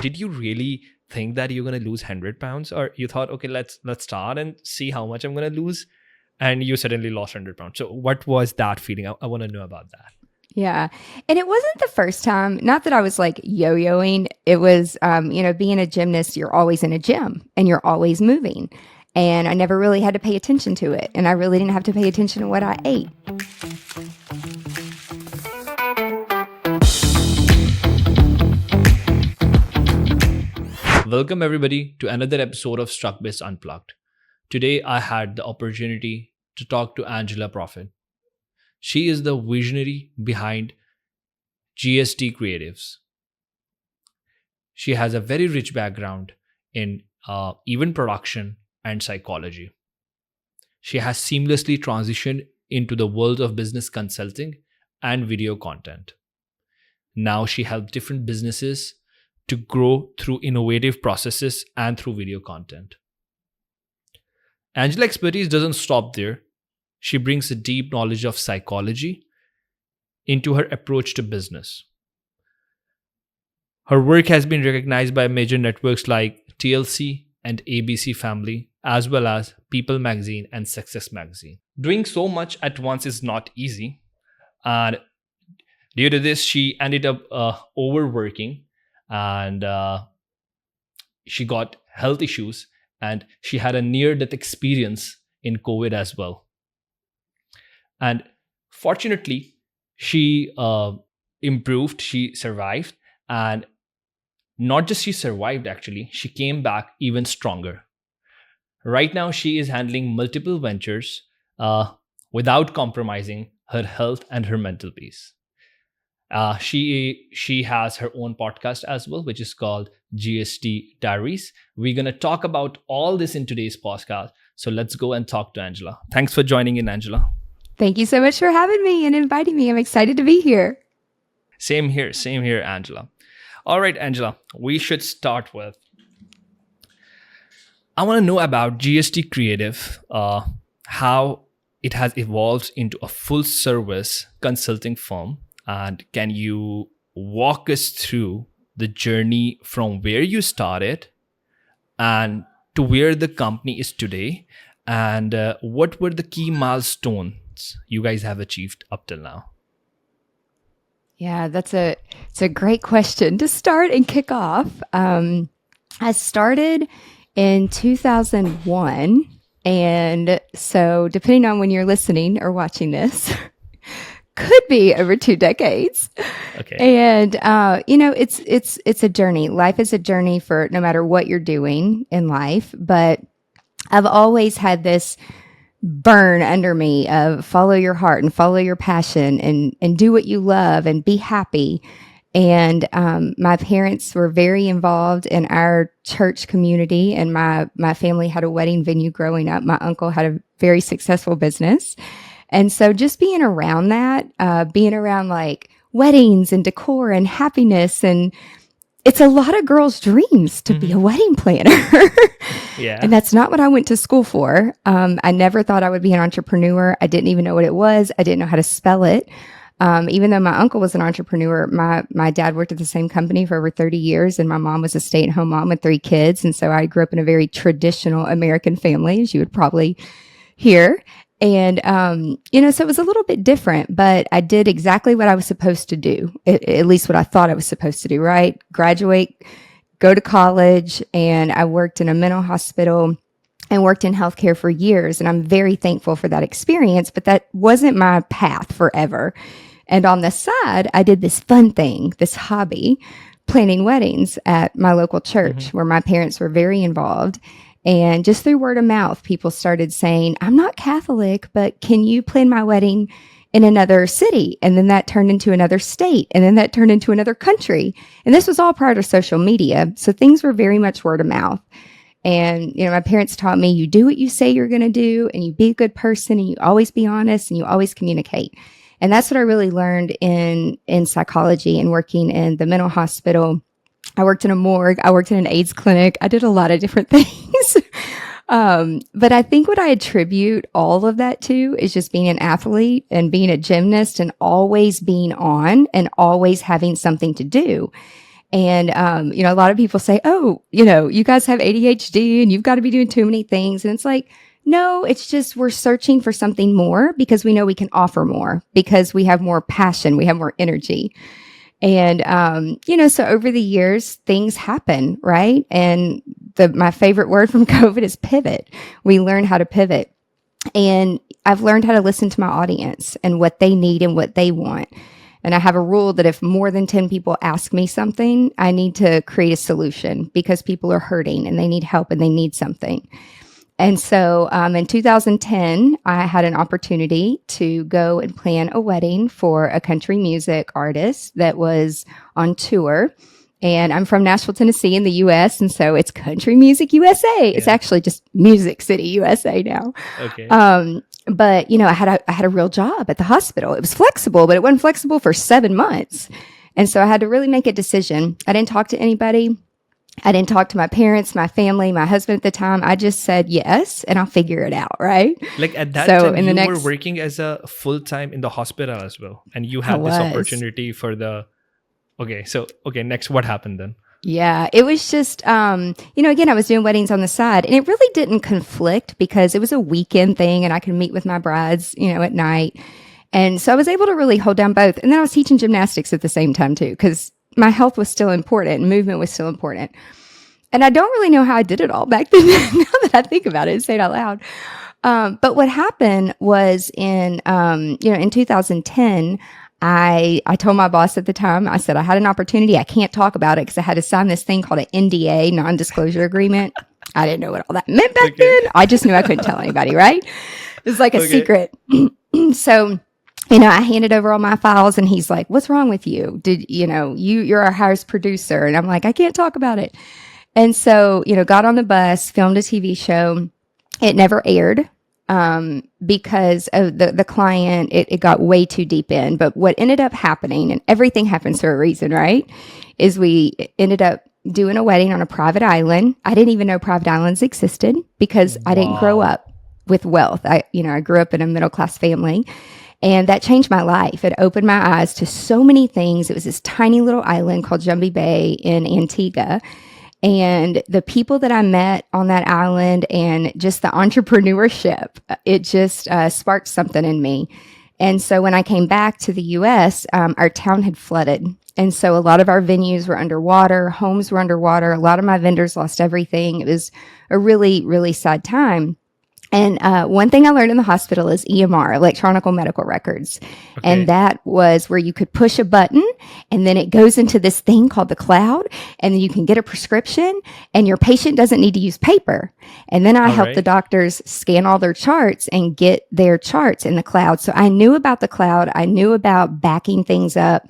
did you really think that you're going to lose 100 pounds, or you thought, okay, let's start and see how much I'm going to lose, and you suddenly lost 100 pounds? So what was that feeling? I want to know about that. Yeah. And it wasn't the first time, not that I was like yo-yoing. It was, being a gymnast, you're always in a gym and you're always moving. And I never really had to pay attention to it. And I really didn't have to pay attention to what I ate. Welcome everybody to another episode of Strugbits Unplugged. Today I had the opportunity to talk to Angela Proffitt. She is the visionary behind GSD Creatives. She has a very rich background in event production and psychology. She has seamlessly transitioned into the world of business consulting and video content. Now she helps different businesses to grow through innovative processes and through video content. Angela's expertise doesn't stop there. She brings a deep knowledge of psychology into her approach to business. Her work has been recognized by major networks like TLC and ABC Family, as well as People Magazine and Success Magazine. Doing so much at once is not easy, and due to this, she ended up overworking, and she got health issues, and she had a near-death experience in COVID as well. And fortunately, she improved, she survived, and not just she survived, actually, she came back even stronger. Right now, she is handling multiple ventures without compromising her health and her mental peace. She has her own podcast as well, which is called GSD Diaries. We're going to talk about all this in today's podcast. So let's go and talk to Angela. Thanks for joining in, Angela. Thank you so much for having me and inviting me. I'm excited to be here. Same here, Angela. All right, Angela, we should start with, I want to know about GSD Creative, how it has evolved into a full service consulting firm. And can you walk us through the journey from where you started and to where the company is today? And what were the key milestones you guys have achieved up till now? Yeah, it's a great question to start and kick off. I started in 2001. And so depending on when you're listening or watching this, could be over 2 decades. Okay. And, it's a journey. Life is a journey for no matter what you're doing in life. But I've always had this burn under me of follow your heart and follow your passion and do what you love and be happy. And my parents were very involved in our church community, and my family had a wedding venue growing up. My uncle had a very successful business. And so just being around that, being around like weddings and decor and happiness, and it's a lot of girls' dreams to be a wedding planner. Yeah. And that's not what I went to school for. I never thought I would be an entrepreneur. I didn't even know what it was. I didn't know how to spell it. Even though my uncle was an entrepreneur, my dad worked at the same company for over 30 years, and my mom was a stay-at-home mom with 3 kids. And so I grew up in a very traditional American family, as you would probably hear. And, so it was a little bit different, but I did exactly what I was supposed to do, at least what I thought I was supposed to do, right? Graduate, go to college, and I worked in a mental hospital and worked in healthcare for years. And I'm very thankful for that experience, but that wasn't my path forever. And on the side, I did this fun thing, this hobby, planning weddings at my local church where my parents were very involved. And just through word of mouth, people started saying, I'm not Catholic, but can you plan my wedding in another city? And then that turned into another state. And then that turned into another country. And this was all prior to social media. So things were very much word of mouth. And, my parents taught me, you do what you say you're going to do, and you be a good person, and you always be honest, and you always communicate. And that's what I really learned in psychology and working in the mental hospital. I worked in a morgue. I worked in an AIDS clinic. I did a lot of different things. But I think what I attribute all of that to is just being an athlete and being a gymnast and always being on and always having something to do. And, a lot of people say, oh, you guys have ADHD and you've got to be doing too many things. And it's like, no, it's just we're searching for something more because we know we can offer more because we have more passion, we have more energy. And, so over the years, things happen, right? And my favorite word from COVID is pivot. We learn how to pivot. And I've learned how to listen to my audience and what they need and what they want. And I have a rule that if more than 10 people ask me something, I need to create a solution because people are hurting and they need help and they need something. And so in 2010, I had an opportunity to go and plan a wedding for a country music artist that was on tour. And I'm from Nashville, Tennessee in the U.S. And so it's Country Music USA. Yeah. It's actually just Music City, USA now. Okay. But, I had a real job at the hospital. It was flexible, but it wasn't flexible for 7 months. And so I had to really make a decision. I didn't talk to anybody. I didn't talk to my parents, my family, my husband at the time. I just said yes, and I'll figure it out, right? Like at that time, you were working as a full-time in the hospital as well. And you had this opportunity for the... Okay, next, what happened then? Yeah, it was just, again, I was doing weddings on the side and it really didn't conflict because it was a weekend thing and I could meet with my brides, at night. And so I was able to really hold down both. And then I was teaching gymnastics at the same time too, because my health was still important and movement was still important. And I don't really know how I did it all back then, now that I think about it and say it out loud. But what happened was in 2010, I told my boss at the time, I said, I had an opportunity. I can't talk about it because I had to sign this thing called an NDA, non-disclosure agreement. I didn't know what all that meant back then. I just knew I couldn't tell anybody, right? It was like a secret. So, I handed over all my files and he's like, what's wrong with you? You're our highest producer. And I'm like, I can't talk about it. And so, got on the bus, filmed a TV show. It never aired. Because of the client, it got way too deep in. But what ended up happening, and everything happens for a reason, right? Is we ended up doing a wedding on a private island. I didn't even know private islands existed because I didn't grow up with wealth. I grew up in a middle-class family. And that changed my life. It opened my eyes to so many things. It was this tiny little island called Jumbie Bay in Antigua. And the people that I met on that island and just the entrepreneurship, it just sparked something in me. And so when I came back to the U.S., our town had flooded. And so a lot of our venues were underwater, homes were underwater. A lot of my vendors lost everything. It was a really, really sad time. And one thing I learned in the hospital is EMR, electronic medical records. Okay. And that was where you could push a button and then it goes into this thing called the cloud and then you can get a prescription and your patient doesn't need to use paper. And then I helped the doctors scan all their charts and get their charts in the cloud. So I knew about the cloud. I knew about backing things up.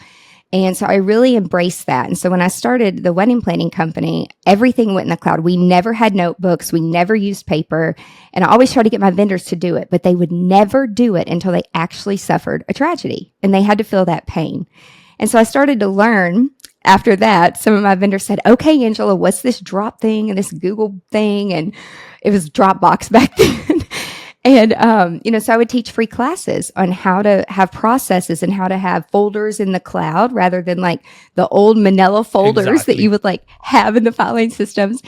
And so I really embraced that. And so when I started the wedding planning company, everything went in the cloud. We never had notebooks. We never used paper. And I always tried to get my vendors to do it, but they would never do it until they actually suffered a tragedy and they had to feel that pain. And so I started to learn after that. Some of my vendors said, okay, Angela, what's this drop thing and this Google thing? And it was Dropbox back then. And, so I would teach free classes on how to have processes and how to have folders in the cloud rather than like the old manila folders that you would like have in the filing systems.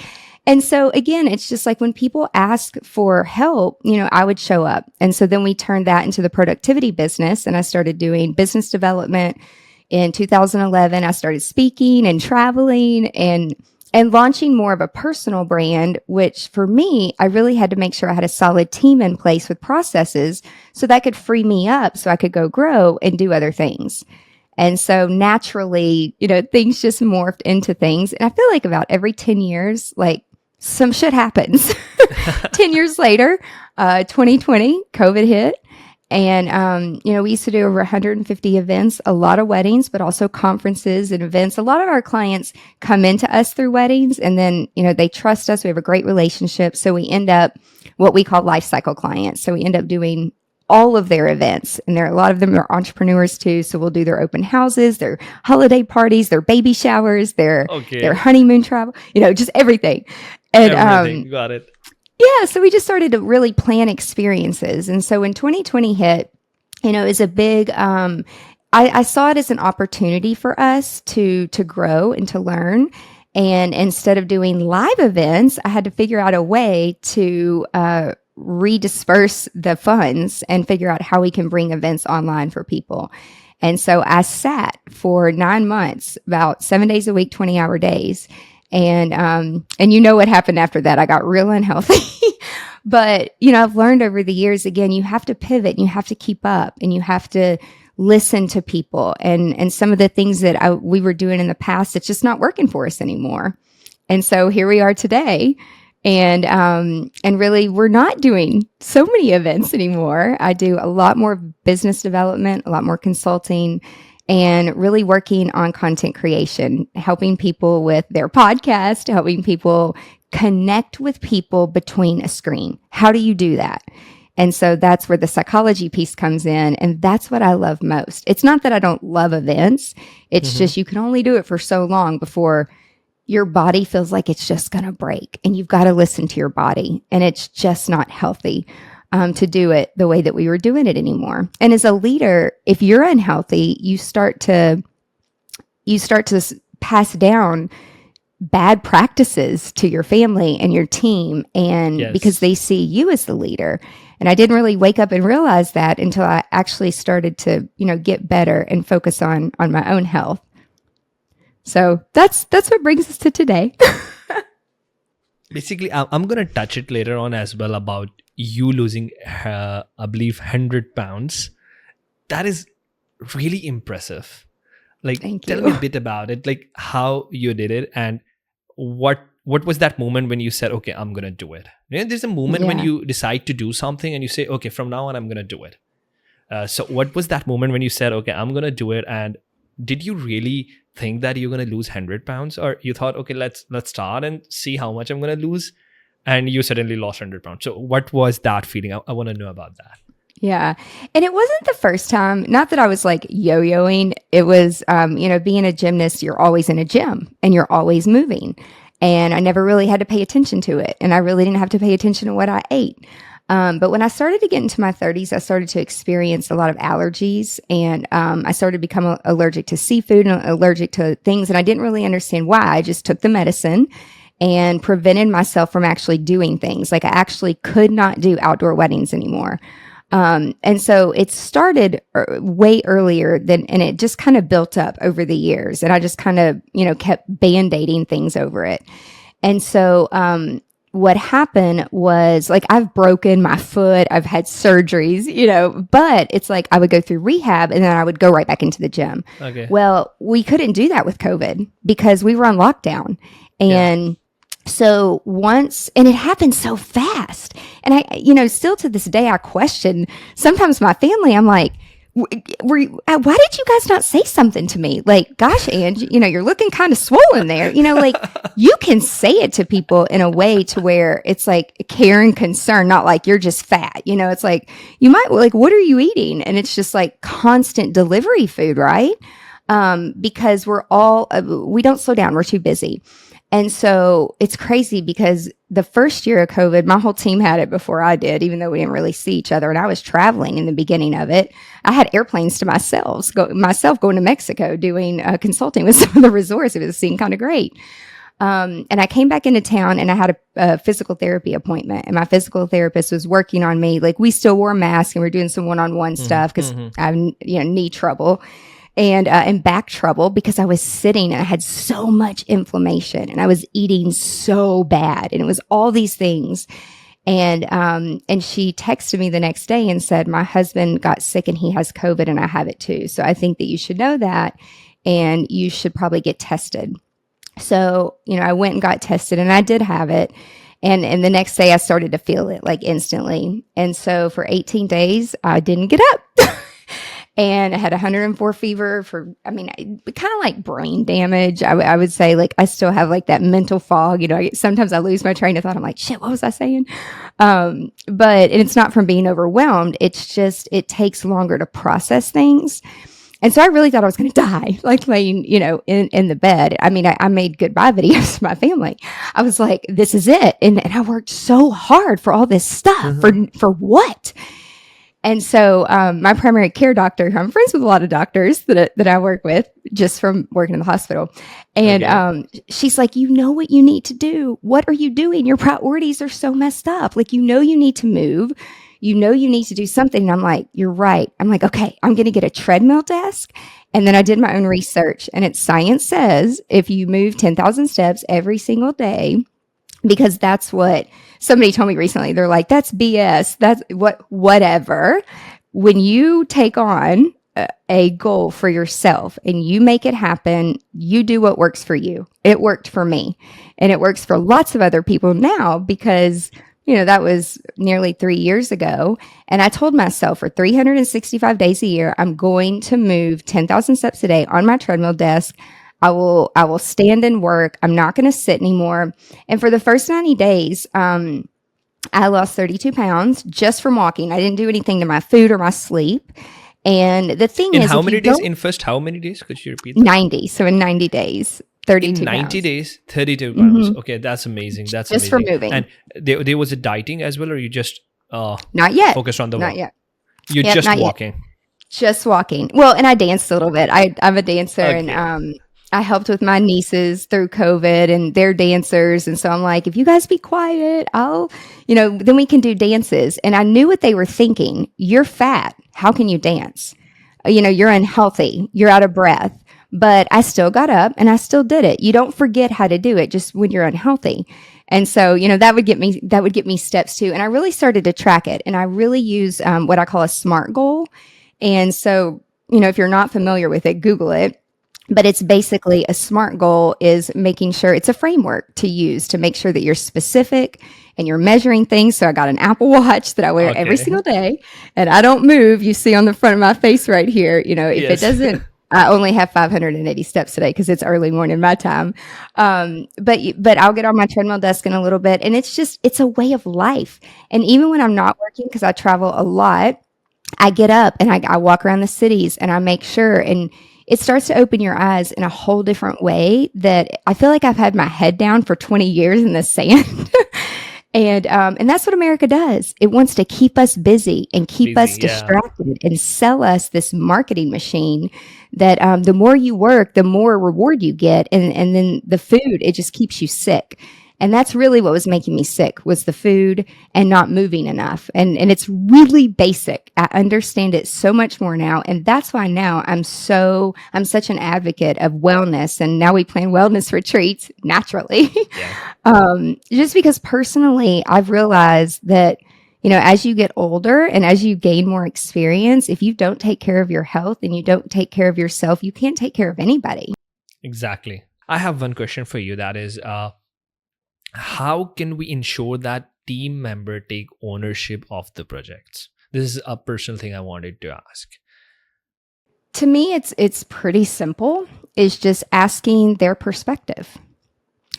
And so again, it's just like when people ask for help, I would show up. And so then we turned that into the productivity business and I started doing business development. In 2011, I started speaking and traveling and launching more of a personal brand, which for me, I really had to make sure I had a solid team in place with processes so that could free me up so I could go grow and do other things. And so naturally, things just morphed into things. And I feel like about every 10 years, like some shit happens. 10 years later, 2020, COVID hit. And, we used to do over 150 events, a lot of weddings, but also conferences and events. A lot of our clients come into us through weddings and then, they trust us. We have a great relationship. So we end up what we call life cycle clients. So we end up doing all of their events. And a lot of them are entrepreneurs too. So we'll do their open houses, their holiday parties, their baby showers, their honeymoon travel, just everything. And, everything. Got it. Yeah, so we just started to really plan experiences. And so when 2020 hit, it was a big I saw it as an opportunity for us to grow and to learn. And instead of doing live events, I had to figure out a way to redisperse the funds and figure out how we can bring events online for people. And so I sat for 9 months, about 7 days a week, 20-hour days. And you know what happened after that? I got real unhealthy. But, I've learned over the years, again, you have to pivot and you have to keep up and you have to listen to people. And some of the things that we were doing in the past, it's just not working for us anymore. And so here we are today. And really, we're not doing so many events anymore. I do a lot more business development, a lot more consulting, and really working on content creation, helping people with their podcast, helping people connect with people between a screen. How do you do that? And so that's where the psychology piece comes in. And that's what I love most. It's not that I don't love events. It's just you can only do it for so long before your body feels like it's just going to break, and you've got to listen to your body, and it's just not healthy to do it the way that we were doing it anymore. And as a leader, if you're unhealthy, you start to pass down bad practices to your family and your team, and because they see you as the leader. And I didn't really wake up and realize that until I actually started to, get better and focus on my own health. So that's what brings us to today. Basically, I'm going to touch it later on as well about you losing, I believe, 100 pounds. That is really impressive. Like, tell me a bit about it, like how you did it and what was that moment when you said, okay, I'm going to do it. There's a moment when you decide to do something and you say, okay, from now on, I'm going to do it. So what was that moment when you said, okay, I'm going to do it? And did you really think that you're going to lose 100 pounds, or you thought, okay, let's start and see how much I'm going to lose, and you suddenly lost 100 pounds? So what was that feeling? I want to know about that. Yeah. And it wasn't the first time, not that I was like yo-yoing. It was, being a gymnast, you're always in a gym and you're always moving. And I never really had to pay attention to it. And I really didn't have to pay attention to what I ate. But when I started to get into my 30s, I started to experience a lot of allergies, and I started to become allergic to seafood and allergic to things. And I didn't really understand why. I just took the medicine and prevented myself from actually doing things. Like I actually could not do outdoor weddings anymore. And so it started way earlier and it just kind of built up over the years. And I just kind of, kept band-aiding things over it. And so, what happened was, like, I've broken my foot, I've had surgeries, but it's like I would go through rehab and then I would go right back into the gym. Okay. Well, we couldn't do that with COVID because we were on lockdown. And so and it happened so fast. And I, still to this day, I question sometimes my family. I'm like, why did you guys not say something to me? Like, gosh, Ange, you're looking kind of swollen there. Like you can say it to people in a way to where it's like care and concern, not like you're just fat. It's like, you might like, what are you eating? And it's just like constant delivery food, right? Because we don't slow down. We're too busy. And so it's crazy because the first year of COVID, my whole team had it before I did, even though we didn't really see each other. And I was traveling in the beginning of it. I had airplanes to myself going to Mexico doing consulting with some of the resorts. It was seeming kind of great. And I came back into town and I had a physical therapy appointment, and my physical therapist was working on me. Like, we still wore masks and we're doing some one-on-one stuff because I have knee trouble. And back trouble because I was sitting and I had so much inflammation and I was eating so bad, and it was all these things. And she texted me the next day and said, my husband got sick and he has COVID and I have it too. So I think that you should know that and you should probably get tested. So, I went and got tested and I did have it. And the next day I started to feel it like instantly. And so for 18 days, I didn't get up. And I had 104 fever kind of like brain damage. I would say, like, I still have like that mental fog. Sometimes I lose my train of thought. I'm like, shit, what was I saying? And it's not from being overwhelmed. It's just, it takes longer to process things. And so I really thought I was going to die, like laying, in the bed. I made goodbye videos to my family. I was like, this is it. And I worked so hard for all this stuff for what? And so my primary care doctor, who I'm friends with a lot of doctors that I work with just from working in the hospital. And she's like, you know what you need to do. What are you doing? Your priorities are so messed up. Like, you need to move. You need to do something. And I'm like, you're right. I'm like, okay, I'm going to get a treadmill desk. And then I did my own research. And science says if you move 10,000 steps every single day, because that's what somebody told me recently. They're like, that's BS. That's whatever. When you take on a goal for yourself and you make it happen, you do what works for you. It worked for me, and it works for lots of other people now, because, that was nearly 3 years ago. And I told myself for 365 days a year, I'm going to move 10,000 steps a day on my treadmill desk. I will stand and work. I'm not going to sit anymore. And for the first 90 days, I lost 32 pounds just from walking. I didn't do anything to my food or my sleep. And the thing is, how many days? In first, how many days? Could you repeat that? 90. So in 90 days, 32 in 90 pounds. days, 32 pounds. Mm-hmm. Okay, that's amazing. That's just amazing. for moving. And there was a dieting as well, or you just not yet focused on the walk? Not yet. You're just walking. Yet. Just walking. Well, and I danced a little bit. I'm a dancer, okay. And I helped with my nieces through COVID, and they're dancers. And so I'm like, if you guys be quiet, I'll, then we can do dances. And I knew what they were thinking. You're fat. How can you dance? You're unhealthy. You're out of breath. But I still got up and I still did it. You don't forget how to do it just when you're unhealthy. And so, that would get me steps too. And I really started to track it. And I really use what I call a SMART goal. And so, if you're not familiar with it, Google it. But it's basically a SMART goal is making sure it's a framework to use to make sure that you're specific and you're measuring things. So I got an Apple Watch that I wear every single day, and I don't move. You see on the front of my face right here, if it doesn't, I only have 580 steps today because it's early morning my time. But I'll get on my treadmill desk in a little bit, and it's a way of life. And even when I'm not working, because I travel a lot, I get up and I walk around the cities and I make sure, and it starts to open your eyes in a whole different way that I feel like I've had my head down for 20 years in the sand. And that's what America does. It wants to keep us busy and keep us distracted and sell us this marketing machine that the more you work, the more reward you get. And then the food, it just keeps you sick. And that's really what was making me sick, was the food and not moving enough. And it's really basic. I understand it so much more now. And that's why now I'm such an advocate of wellness. And now we plan wellness retreats naturally. Just because personally, I've realized that, as you get older and as you gain more experience, if you don't take care of your health and you don't take care of yourself, you can't take care of anybody. Exactly. I have one question for you. That is, how can we ensure that team member take ownership of the projects? This is a personal thing I wanted to ask. To me, it's pretty simple. It's just asking their perspective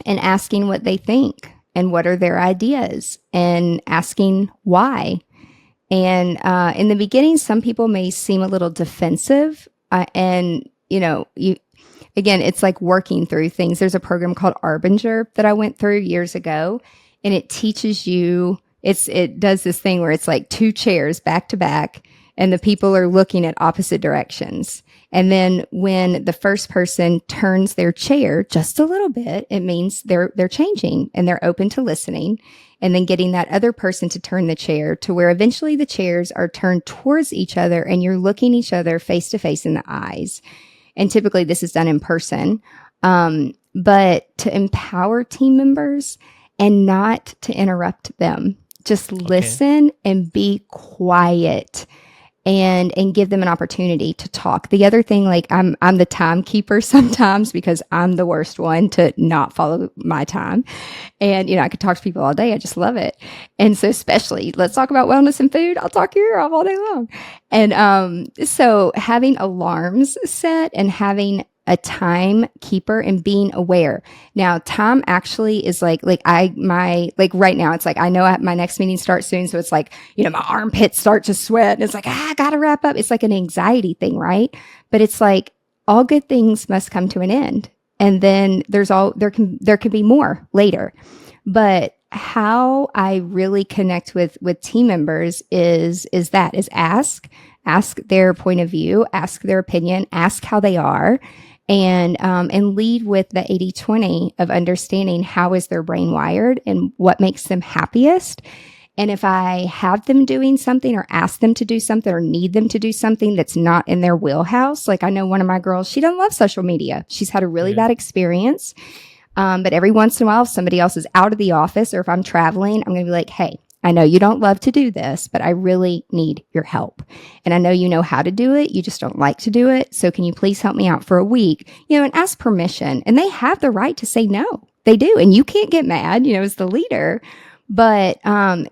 and asking what they think and what are their ideas and asking why. And in the beginning, some people may seem a little defensive, Again, it's like working through things. There's a program called Arbinger that I went through years ago, and it teaches you, it does this thing where it's like two chairs back to back, and the people are looking at opposite directions. And then when the first person turns their chair just a little bit, it means they're changing and they're open to listening, and then getting that other person to turn the chair to where eventually the chairs are turned towards each other and you're looking each other face to face in the eyes. And typically this is done in person, but to empower team members and not to interrupt them. Just listen and be quiet and give them an opportunity to talk. The other thing, like I'm the timekeeper sometimes because I'm the worst one to not follow my time. And, I could talk to people all day. I just love it. And so especially, let's talk about wellness and food. I'll talk your ear off all day long. And so having alarms set and having a timekeeper and being aware. Now, time actually is like right now, it's like, I know my next meeting starts soon. So it's like, my armpits start to sweat and it's like, I gotta wrap up. It's like an anxiety thing, right? But it's like all good things must come to an end. And then there can be more later. But how I really connect with team members is ask their point of view, ask their opinion, ask how they are, and lead with the 80-20 of understanding how is their brain wired and what makes them happiest. And if I have them doing something or ask them to do something or need them to do something that's not in their wheelhouse, like I know one of my girls, she doesn't love social media. She's had a really bad experience. But every once in a while, if somebody else is out of the office or if I'm traveling, I'm going to be like, hey, I know you don't love to do this, but I really need your help. And I know you know how to do it. You just don't like to do it. So can you please help me out for a week? And ask permission. And they have the right to say no. They do. And you can't get mad, as the leader. But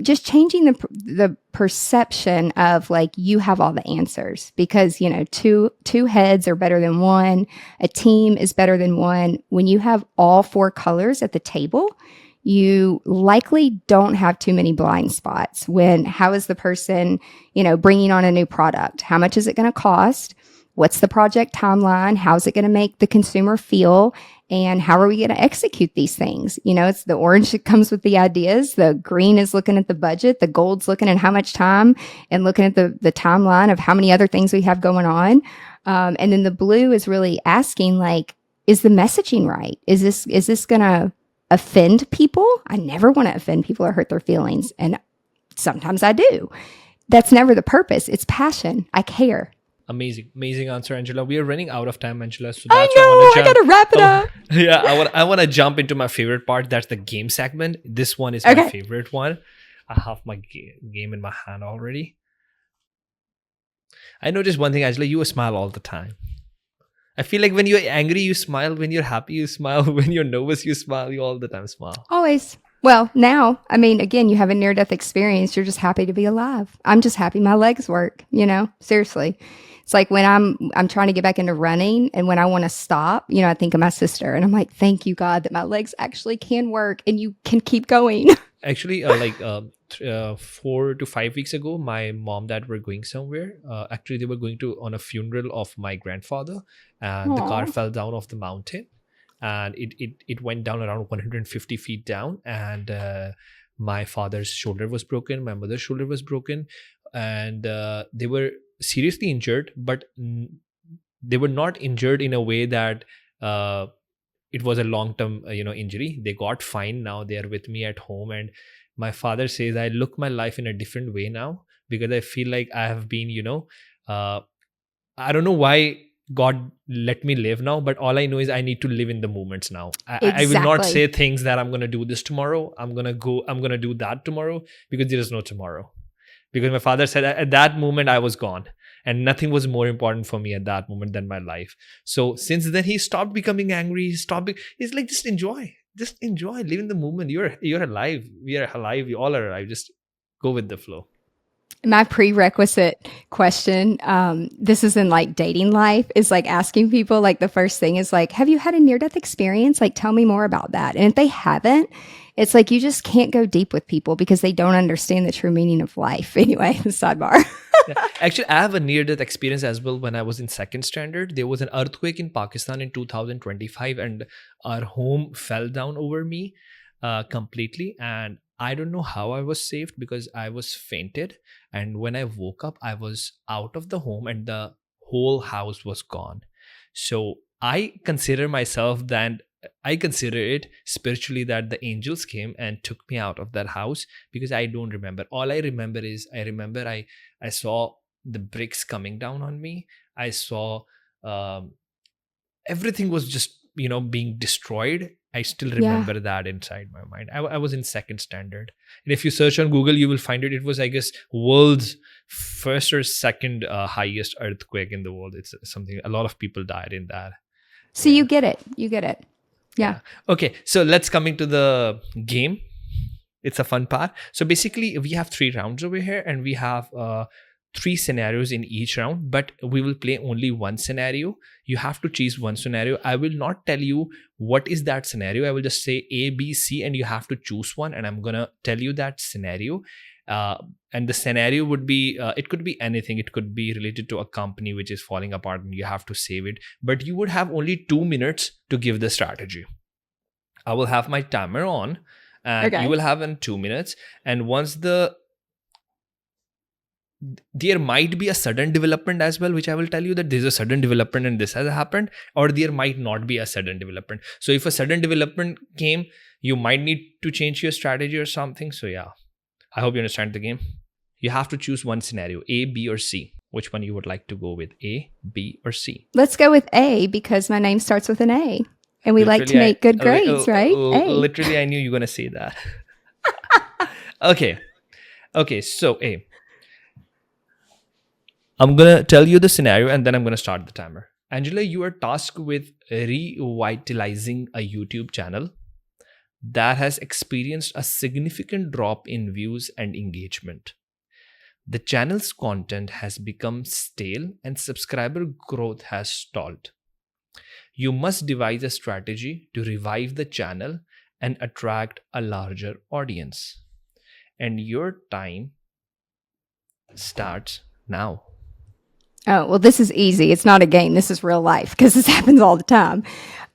just changing the perception of like you have all the answers, because two heads are better than one. A team is better than one. When you have all four colors at the table, you likely don't have too many blind spots. How is the person bringing on a new product? How much is it going to cost? What's the project timeline? How's it going to make the consumer feel? And how are we going to execute these things? It's the orange that comes with the ideas. The green is looking at the budget. The gold's looking at how much time and looking at the timeline of how many other things we have going on. And then the blue is really asking, like, is the messaging right? Is this going to offend people? I never want to offend people or hurt their feelings. And sometimes I do. That's never the purpose. It's passion. I care. Amazing answer, Angela. We are running out of time, Angela. So I know. I gotta wrap it up. Yeah, I want to jump into my favorite part. That's the game segment. This one is my favorite one. I have my game in my hand already. I noticed one thing, Angela. You smile all the time. I feel like when you're angry, you smile. When you're happy, you smile. When you're nervous, you smile. You all the time smile. Always. Well, now, again, you have a near-death experience. You're just happy to be alive. I'm just happy my legs work, seriously. It's like when I'm trying to get back into running and when I want to stop, I think of my sister and I'm like, thank you, God, that my legs actually can work and you can keep going. Actually, 4 to 5 weeks ago, my mom, dad were going somewhere. Actually, they were going on a funeral of my grandfather, and the car fell down off the mountain, and it went down around 150 feet down, and my father's shoulder was broken, my mother's shoulder was broken, and they were seriously injured, but they were not injured in a way that it was a long-term injury. They got fine. Now they are with me at home, and my father says I look my life in a different way now, because I feel like I have been I don't know why God let me live now, but all I know is I need to live in the moments now. I will not say things that I'm going to do this tomorrow, I'm going to do that tomorrow, because there is no tomorrow. Because my father said at that moment I was gone, and nothing was more important for me at that moment than my life. So since then he stopped becoming angry. He's like, just enjoy, live in the moment. You're alive. We are alive. We all are alive. Just go with the flow. My prerequisite question, this is in like dating life, is like asking people, like the first thing is like, have you had a near-death experience? Like, tell me more about that. And if they haven't, it's like you just can't go deep with people because they don't understand the true meaning of life. Anyway, sidebar. Yeah. Actually, I have a near-death experience as well. When I was in second standard, there was an earthquake in Pakistan in 2025, and our home fell down over me completely. And I don't know how I was saved, because I was fainted. And when I woke up, I was out of the home and the whole house was gone. So I consider it spiritually that the angels came and took me out of that house, because I don't remember. All I remember is I saw the bricks coming down on me. I saw everything was just being destroyed. I still remember that inside my mind. I was in second standard. And if you search on Google, you will find it. It was, I guess, world's first or second highest earthquake in the world. It's something, a lot of people died in that. So you get it. Yeah. Okay. So let's come into the game. It's a fun part. So basically we have 3 rounds over here, and we have 3 scenarios in each round, but we will play only one scenario. You have to choose one scenario. I will not tell you what is that scenario. I will just say A, B, C, and you have to choose one, and I'm going to tell you that scenario. And the scenario would be, it could be anything. It could be related to a company which is falling apart and you have to save it. But you would have only 2 minutes to give the strategy. I will have my timer on, and Okay. you will have in 2 minutes. And once there might be a sudden development as well, which I will tell you that there's a sudden development and this has happened, or there might not be a sudden development. So if a sudden development came, you might need to change your strategy or something. So yeah, I hope you understand the game. You have to choose one scenario, A, B, or C. Which one you would like to go with, A, B, or C? Let's go with A because my name starts with an A. And we like to make good grades, right? A. Literally, I knew you were going to say that. Okay, so A. I'm going to tell you the scenario and then I'm going to start the timer. Angela, you are tasked with revitalizing a YouTube channel that has experienced a significant drop in views and engagement. The channel's content has become stale and subscriber growth has stalled. You must devise a strategy to revive the channel and attract a larger audience. And your time starts now. Oh, well, this is easy. It's not a game. This is real life because this happens all the time.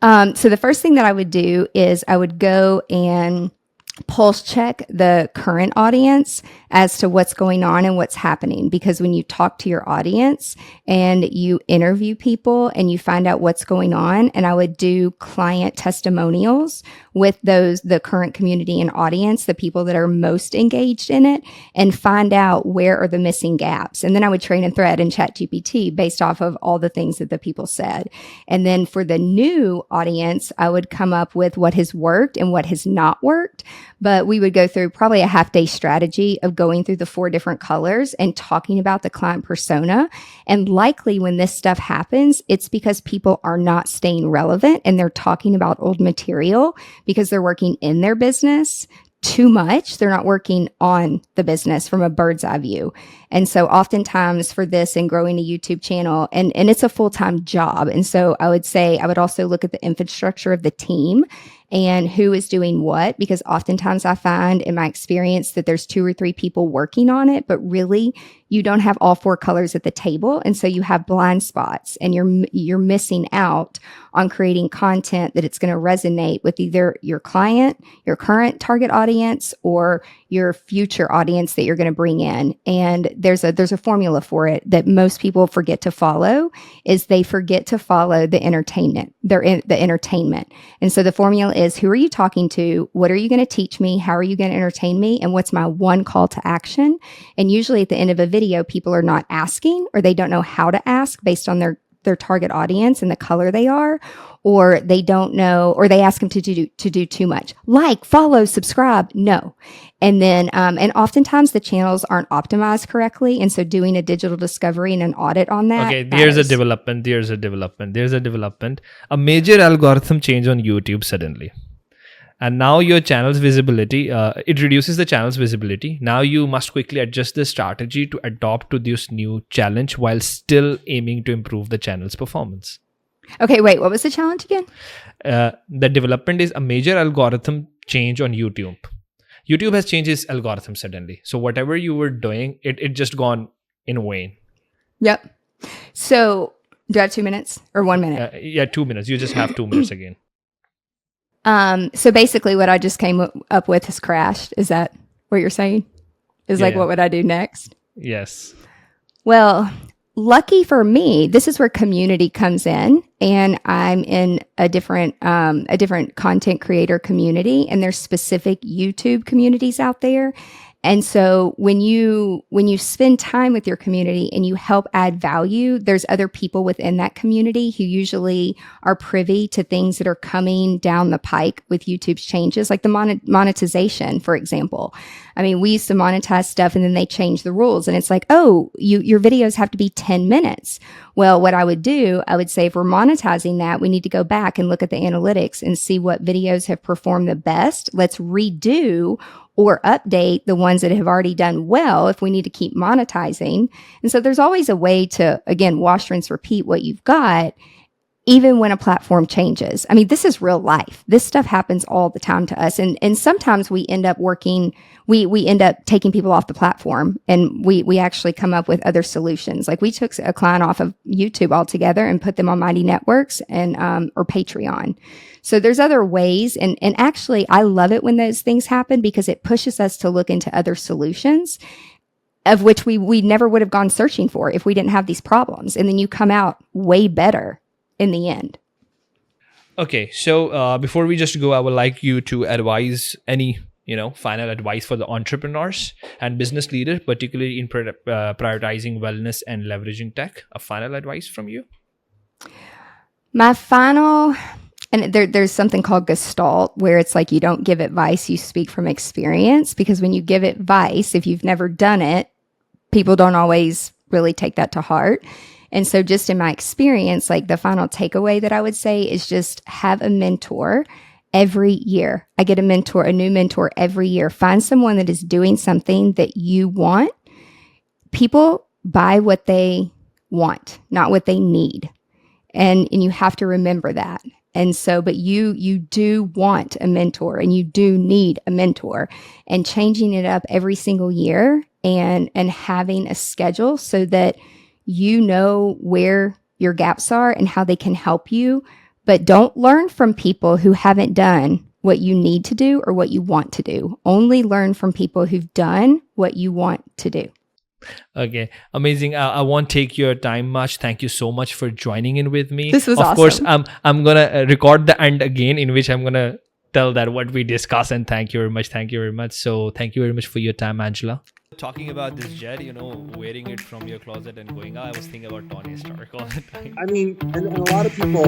So the first thing that I would do is I would go and pulse check the current audience as to what's going on and what's happening. Because when you talk to your audience and you interview people and you find out what's going on, and I would do client testimonials with the current community and audience, the people that are most engaged in it, and find out where are the missing gaps. And then I would train a thread in ChatGPT based off of all the things that the people said. And then for the new audience, I would come up with what has worked and what has not worked. But we would go through probably a half-day strategy of going through the 4 different colors and talking about the client persona. And likely when this stuff happens, it's because people are not staying relevant and they're talking about old material because they're working in their business too much. They're not working on the business from a bird's eye view. And so oftentimes for this and growing a YouTube channel, and it's a full-time job. And so I would say I would also look at the infrastructure of the team and who is doing what, because oftentimes I find in my experience that there's 2 or 3 people working on it, but really you don't have all 4 colors at the table. And so you have blind spots and you're missing out on creating content that it's going to resonate with either your client, your current target audience, or your future audience that you're going to bring in. And there's a formula for it that most people forget to follow, is they forget to follow the entertainment. The entertainment. And so the formula is, who are you talking to? What are you going to teach me? How are you going to entertain me? And what's my one call to action? And usually at the end of a video, people are not asking, or they don't know how to ask based on their target audience and the color they are, or they don't know, or they ask them to do too much. Like, follow, subscribe. No. And then, and oftentimes the channels aren't optimized correctly. And so doing a digital discovery and an audit on that. Okay, there's a development. A major algorithm change on YouTube suddenly. And now your channel's visibility, it reduces the channel's visibility. Now you must quickly adjust the strategy to adapt to this new challenge while still aiming to improve the channel's performance. Okay, wait, what was the challenge again? The development is a major algorithm change on YouTube. YouTube has changed its algorithm suddenly. So whatever you were doing, it just gone in vain. Yep. So do I have 2 minutes or 1 minute? Yeah, 2 minutes. You just have 2 minutes again. So basically what I just came up with has crashed. Is that what you're saying? Is like, what would I do next? Yes. Well, lucky for me, this is where community comes in, and I'm in a different content creator community, and there's specific YouTube communities out there. And so when you spend time with your community and you help add value, there's other people within that community who usually are privy to things that are coming down the pike with YouTube's changes, like the monetization, for example. I mean, we used to monetize stuff and then they changed the rules and it's like, oh, your videos have to be 10 minutes. Well, what I would do, I would say if we're monetizing that, we need to go back and look at the analytics and see what videos have performed the best. Let's redo or update the ones that have already done well if we need to keep monetizing. And so there's always a way to, again, wash, rinse, repeat what you've got. even when a platform changes. I mean, this is real life. This stuff happens all the time to us. And sometimes we end up we end up taking people off the platform, and we actually come up with other solutions. Like we took a client off of YouTube altogether and put them on Mighty Networks and or Patreon. So there's other ways. And actually, I love it when those things happen because it pushes us to look into other solutions of which we never would have gone searching for if we didn't have these problems. And then you come out way better in the end. Okay, so before we just go, I would like you to advise any final advice for the entrepreneurs and business leaders, particularly in prioritizing wellness and leveraging tech. A final advice from you? My final, and there's something called Gestalt, where it's like you don't give advice, you speak from experience. Because when you give advice, if you've never done it, people don't always really take that to heart. And so just in my experience, like the final takeaway that I would say is just have a mentor every year. I get a new mentor every year. Find someone that is doing something that you want. People buy what they want, not what they need. And you have to remember that. And so, but you do want a mentor and you do need a mentor, and changing it up every single year and having a schedule so that you know where your gaps are and how they can help you. But don't learn from people who haven't done what you need to do or what you want to do. Only learn from people who've done what you want to do. Okay, amazing. I won't take your time much. Thank you so much for joining in with me. This was awesome. Of course, I'm gonna record the end again, in which I'm gonna tell that what we discussed. And thank you very much. Thank you very much. So thank you very much for your time, Angela. Talking about this jet, wearing it from your closet and going out, I was thinking about Tony Stark all the time. I mean, and a lot of people